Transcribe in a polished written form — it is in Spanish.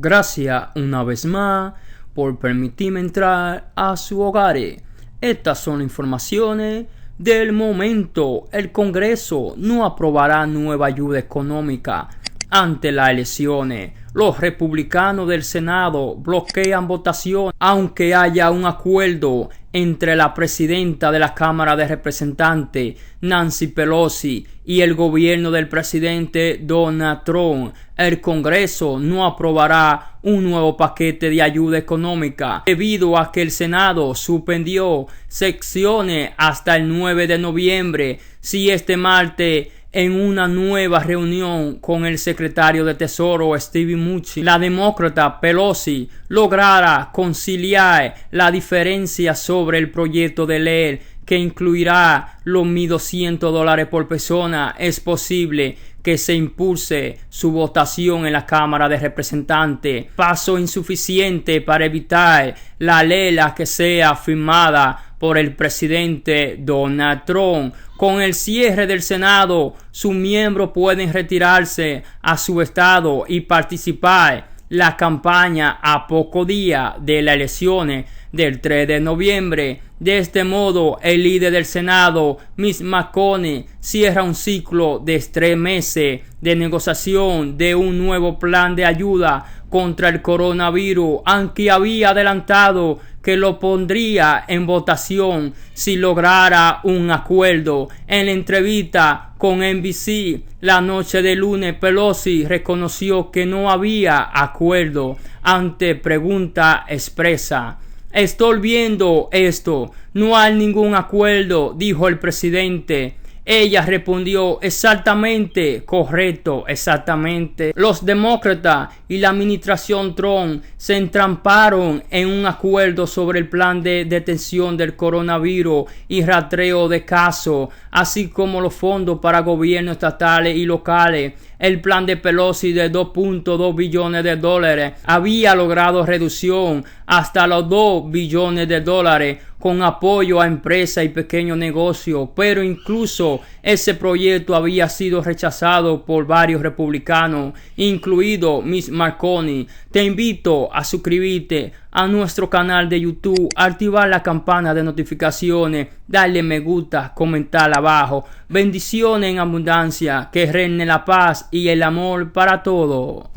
Gracias una vez más por permitirme entrar a su hogar. Estas son las informaciones del momento. El Congreso no aprobará nueva ayuda económica ante las elecciones. Los republicanos del Senado bloquean votación aunque haya un acuerdo entre la presidenta de la Cámara de Representantes, Nancy Pelosi, y el gobierno del presidente Donald Trump. El Congreso no aprobará un nuevo paquete de ayuda económica debido a que el Senado suspendió sesiones hasta el 9 de noviembre. Si este martes, en una nueva reunión con el secretario de Tesoro Steve Mnuchin, la demócrata Pelosi lograra conciliar la diferencia sobre el proyecto de ley que incluirá los $1,200 por persona, es posible que se impulse su votación en la Cámara de Representantes. Paso insuficiente para evitar la ley que sea firmada por el presidente Donald Trump. Con el cierre del Senado, sus miembros pueden retirarse a su estado y participar la campaña a pocos días de las elecciones del 3 de noviembre. De este modo, el líder del Senado, Mitch McConnell, cierra un ciclo de 3 meses de negociación de un nuevo plan de ayuda contra el coronavirus, aunque había adelantado que lo pondría en votación si lograra un acuerdo. En la entrevista con NBC la noche de lunes, Pelosi reconoció que no había acuerdo ante pregunta expresa. Estoy viendo esto, no hay ningún acuerdo, dijo el presidente. Ella respondió, exactamente, correcto, exactamente. Los demócratas y la administración Trump se entramparon en un acuerdo sobre el plan de detención del coronavirus y rastreo de casos, así como los fondos para gobiernos estatales y locales. El plan de Pelosi de $2.2 billones había logrado reducción hasta los $2 billones con apoyo a empresas y pequeños negocios, pero incluso ese proyecto había sido rechazado por varios republicanos, incluido Mitch McConnell. Te invito a suscribirte a nuestro canal de YouTube, activar la campana de notificaciones, darle me gusta, comentar abajo. Bendiciones en abundancia, que reine la paz y el amor para todos.